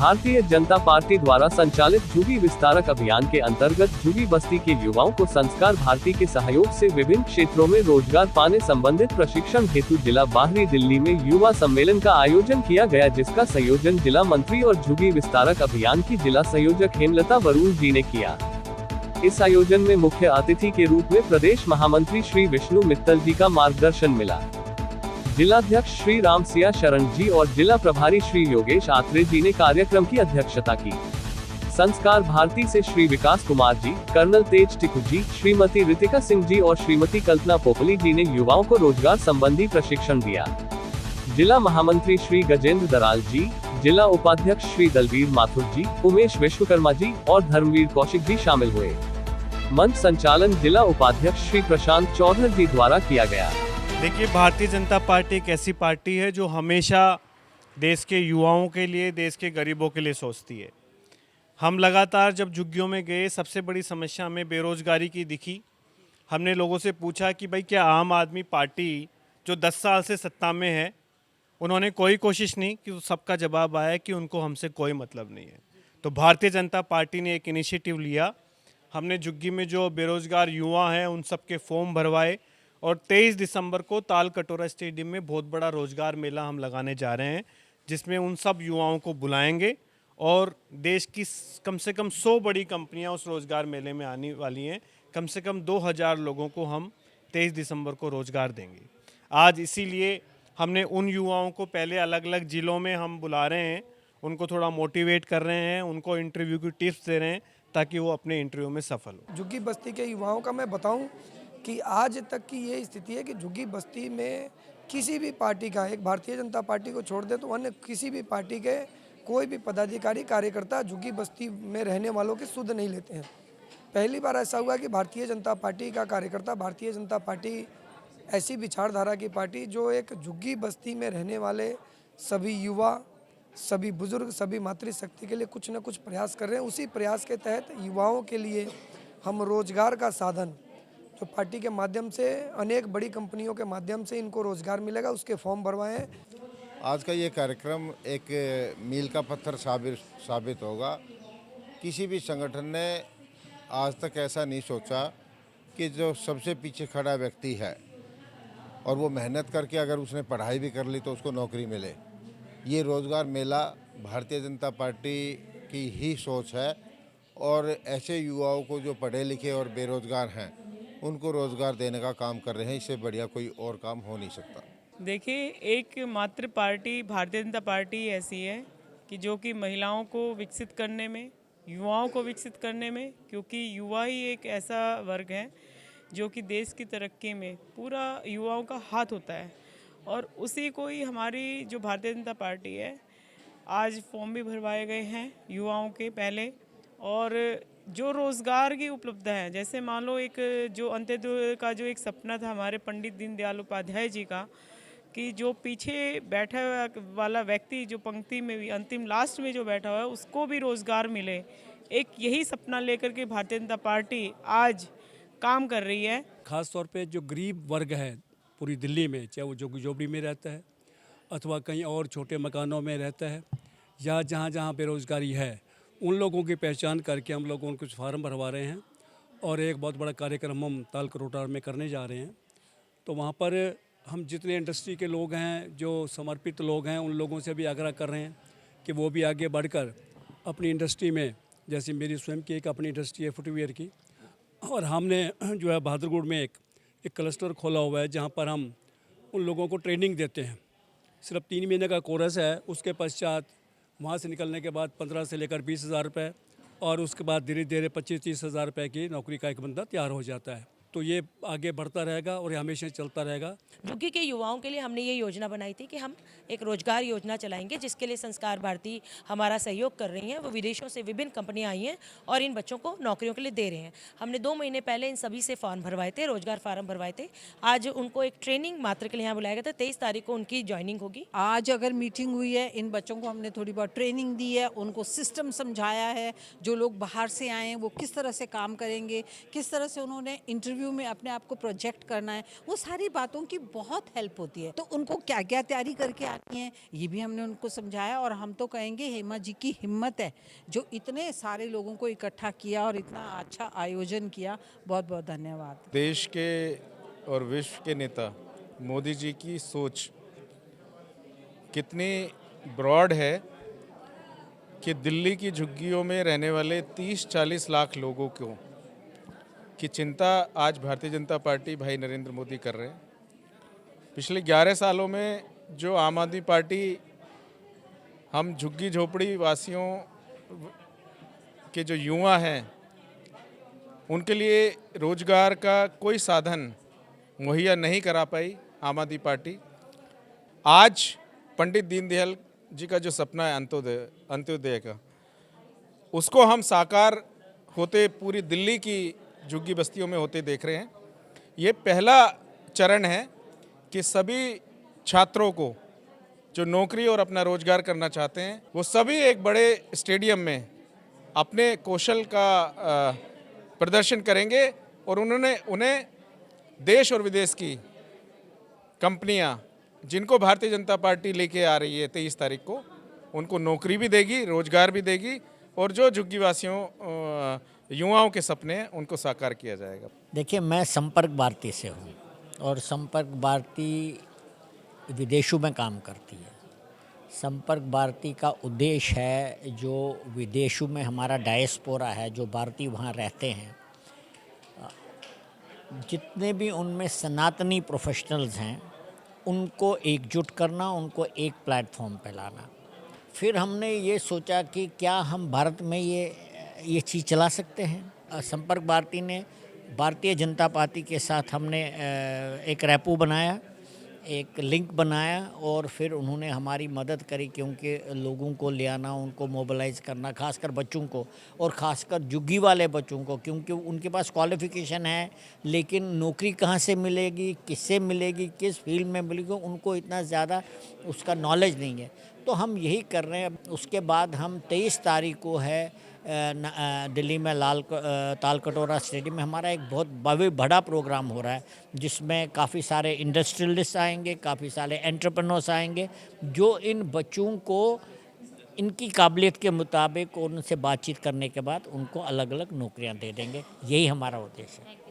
Bharatiya Janata party द्वारा संचालित झुग्गी विस्तारक अभियान के अंतर्गत झुग्गी बस्ती के युवाओं को संस्कार भारती के सहयोग से विभिन्न क्षेत्रों में रोजगार पाने संबंधित प्रशिक्षण हेतु जिला बाहरी दिल्ली में युवा सम्मेलन का आयोजन किया गया, जिसका संयोजन जिला मंत्री और झुग्गी विस्तारक अभियान की जिला संयोजक हेमलता वरुण जी ने किया। इस आयोजन में मुख्य अतिथि के रूप में प्रदेश महामंत्री श्री विष्णु मित्तल जी का मार्गदर्शन मिला। जिलाध्यक्ष श्री रामसिया शरण जी और जिला प्रभारी श्री योगेश आत्रे जी ने कार्यक्रम की अध्यक्षता की। संस्कार भारती से श्री विकास कुमार जी, कर्नल तेज टिकू जी, श्रीमती रितिका सिंह जी और श्रीमती कल्पना पोपली जी ने युवाओं को रोजगार संबंधी प्रशिक्षण दिया। जिला महामंत्री श्री गजेंद्र दराल जी, जिला उपाध्यक्ष श्री दलवीर माथुर जी, उमेश विश्वकर्मा जी और धर्मवीर कौशिक जी शामिल हुए। मंच संचालन जिला उपाध्यक्ष श्री प्रशांत चौधरी जी द्वारा किया गया। देखिए, भारतीय जनता पार्टी एक ऐसी पार्टी है जो हमेशा देश के युवाओं के लिए, देश के गरीबों के लिए सोचती है। हम लगातार जब झुग्गियों में गए, सबसे बड़ी समस्या हमें बेरोजगारी की दिखी। हमने लोगों से पूछा कि भाई क्या आम आदमी पार्टी जो 10 साल से सत्ता में है, उन्होंने कोई कोशिश नहीं कि? सबका जवाब आया कि उनको हमसे कोई मतलब नहीं है। तो भारतीय जनता पार्टी ने एक इनिशिएटिव लिया। हमने झुग्गी में जो बेरोजगार युवा हैं उन सब के फॉर्म भरवाए और 23 दिसंबर को ताल कटोरा स्टेडियम में बहुत बड़ा रोजगार मेला हम लगाने जा रहे हैं, जिसमें उन सब युवाओं को बुलाएंगे और देश की कम से कम 100 बड़ी कंपनियां उस रोजगार मेले में आने वाली हैं। कम से कम 2000 लोगों को हम 23 दिसंबर को रोजगार देंगे। आज इसीलिए हमने उन युवाओं को पहले अलग अलग जिलों में हम बुला रहे हैं, उनको थोड़ा मोटिवेट कर रहे हैं, उनको इंटरव्यू की टिप्स दे रहे हैं ताकि वो अपने इंटरव्यू में सफल हो। झुग्गी बस्ती के युवाओं का मैं बताऊं कि आज तक की ये स्थिति है कि झुग्गी बस्ती में किसी भी पार्टी का, एक भारतीय जनता पार्टी को छोड़ दे तो अन्य किसी भी पार्टी के कोई भी पदाधिकारी कार्यकर्ता झुग्गी बस्ती में रहने वालों के सुध नहीं लेते हैं। पहली बार ऐसा हुआ कि भारतीय जनता पार्टी का कार्यकर्ता, भारतीय जनता पार्टी ऐसी विचारधारा की पार्टी जो एक झुग्गी बस्ती में रहने वाले सभी युवा, सभी बुजुर्ग, सभी मातृशक्ति के लिए कुछ न कुछ प्रयास कर रहे हैं। उसी प्रयास के तहत युवाओं के लिए हम रोजगार का साधन जो पार्टी के माध्यम से, अनेक बड़ी कंपनियों के माध्यम से इनको रोजगार मिलेगा, उसके फॉर्म भरवाए हैं। आज का ये कार्यक्रम एक मील का पत्थर साबित होगा। किसी भी संगठन ने आज तक ऐसा नहीं सोचा कि जो सबसे पीछे खड़ा व्यक्ति है और वो मेहनत करके अगर उसने पढ़ाई भी कर ली तो उसको नौकरी मिले। ये रोज़गार मेला भारतीय जनता पार्टी की ही सोच है और ऐसे युवाओं को जो पढ़े लिखे और बेरोज़गार हैं उनको रोज़गार देने का काम कर रहे हैं। इससे बढ़िया कोई और काम हो नहीं सकता। देखिए, एक मात्र पार्टी भारतीय जनता पार्टी ऐसी है कि जो कि महिलाओं को विकसित करने में, युवाओं को विकसित करने में, क्योंकि युवा ही एक ऐसा वर्ग है जो कि देश की तरक्की में पूरा युवाओं का हाथ होता है और उसी को ही हमारी जो भारतीय जनता पार्टी है, आज फॉर्म भी भरवाए गए हैं युवाओं के पहले। और जो रोज़गार की उपलब्ध है, जैसे मान लो एक जो अंत्योदय का जो एक सपना था हमारे पंडित दीनदयाल उपाध्याय जी का, कि जो पीछे बैठा वाला व्यक्ति, जो पंक्ति में भी अंतिम लास्ट में जो बैठा हुआ है, उसको भी रोज़गार मिले, एक यही सपना लेकर के भारतीय जनता पार्टी आज काम कर रही है। ख़ास तौर पे जो गरीब वर्ग है पूरी दिल्ली में, चाहे वो झोपड़ी में रहता है अथवा कहीं और छोटे मकानों में रहता है या जहाँ जहाँ बेरोज़गारी है, उन लोगों की पहचान करके हम लोग उनको कुछ फार्म भरवा रहे हैं और एक बहुत बड़ा कार्यक्रम हम ताल कटोरा में करने जा रहे हैं। तो वहाँ पर हम जितने इंडस्ट्री के लोग हैं, जो समर्पित लोग हैं, उन लोगों से भी आग्रह कर रहे हैं कि वो भी आगे बढ़कर अपनी इंडस्ट्री में, जैसे मेरी स्वयं की एक अपनी इंडस्ट्री है फुटवियर की, और हमने जो है बहादुरगढ़ में एक क्लस्टर खोला हुआ है जहाँ पर हम उन लोगों को ट्रेनिंग देते हैं। सिर्फ 3 महीने का कोर्स है। उसके पश्चात वहाँ से निकलने के बाद 15 से लेकर 20,000 रुपये और उसके बाद धीरे धीरे 25-30 हज़ार रुपये की नौकरी का एक बंदा तैयार हो जाता है। तो ये आगे बढ़ता रहेगा और ये हमेशा चलता रहेगा। झुग्गी के युवाओं के लिए हमने ये योजना बनाई थी कि हम एक रोजगार योजना चलाएंगे, जिसके लिए संस्कार भारती हमारा सहयोग कर रही हैं। वो विदेशों से विभिन्न कंपनियां आई हैं और इन बच्चों को नौकरियों के लिए दे रहे हैं। हमने 2 महीने पहले इन सभी से फॉर्म भरवाए थे, रोजगार फार्म भरवाए थे। आज उनको एक ट्रेनिंग मात्र के लिए यहाँ बुलाया गया था। 23 तारीख को उनकी ज्वाइनिंग होगी। आज अगर मीटिंग हुई है, इन बच्चों को हमने थोड़ी बहुत ट्रेनिंग दी है, उनको सिस्टम समझाया है, जो लोग बाहर से आए हैं वो किस तरह से काम करेंगे, किस तरह से उन्होंने इंटरव्यू इंटरव्यू में अपने आप को प्रोजेक्ट करना है, वो सारी बातों की बहुत हेल्प होती है। तो उनको क्या क्या तैयारी करके आनी है ये भी हमने उनको समझाया। और हम तो कहेंगे हेमा जी की हिम्मत है जो इतने सारे लोगों को इकट्ठा किया और इतना अच्छा आयोजन किया। बहुत बहुत धन्यवाद। देश के और विश्व के नेता मोदी जी की सोच कितनी ब्रॉड है कि दिल्ली की झुग्गियों में रहने वाले 30-40 लाख लोगों को की चिंता आज भारतीय जनता पार्टी भाई नरेंद्र मोदी कर रहे हैं। पिछले 11 सालों में जो आम आदमी पार्टी हम झुग्गी झोपड़ी वासियों के जो युवा हैं उनके लिए रोजगार का कोई साधन मुहैया नहीं करा पाई आम आदमी पार्टी, आज पंडित दीनदयाल जी का जो सपना है अंत्योदय का, उसको हम साकार होते पूरी दिल्ली की झुग्गी बस्तियों में होते देख रहे हैं। ये पहला चरण है कि सभी छात्रों को जो नौकरी और अपना रोजगार करना चाहते हैं वो सभी एक बड़े स्टेडियम में अपने कौशल का प्रदर्शन करेंगे और उन्हें देश और विदेश की कंपनियां जिनको भारतीय जनता पार्टी लेके आ रही है 23 तारीख को, उनको नौकरी भी देगी, रोजगार भी देगी और जो झुग्गीवासियों युवाओं के सपने हैं उनको साकार किया जाएगा। देखिए, मैं संपर्क भारती से हूँ और संपर्क भारती विदेशों में काम करती है। संपर्क भारती का उद्देश्य है जो विदेशों में हमारा डायस्पोरा है, जो भारतीय वहाँ रहते हैं, जितने भी उनमें सनातनी प्रोफेशनल्स हैं उनको एकजुट करना, उनको एक प्लेटफॉर्म पे लाना। फिर हमने ये सोचा कि क्या हम भारत में ये चीज़ चला सकते हैं। संपर्क भारती ने भारतीय जनता पार्टी के साथ हमने एक रैपो बनाया, एक लिंक बनाया और फिर उन्होंने हमारी मदद करी, क्योंकि लोगों को ले आना, उनको मोबिलाइज़ करना, खासकर बच्चों को और ख़ासकर झुग्गी वाले बच्चों को, क्योंकि उनके पास क्वालिफ़िकेशन है लेकिन नौकरी कहाँ से मिलेगी, किससे मिलेगी, किस फील्ड में मिलेगी, उनको इतना ज़्यादा उसका नॉलेज नहीं है। तो हम यही कर रहे हैं। उसके बाद हम 23 तारीख को है दिल्ली में ताल कटोरा स्टेडियम में हमारा एक बहुत बड़ा प्रोग्राम हो रहा है, जिसमें काफ़ी सारे इंडस्ट्रियलिस्ट आएंगे, काफ़ी सारे एंटरप्रेन्योर्स आएंगे, जो इन बच्चों को इनकी काबिलियत के मुताबिक उनसे बातचीत करने के बाद उनको अलग अलग नौकरियां दे देंगे। यही हमारा उद्देश्य है।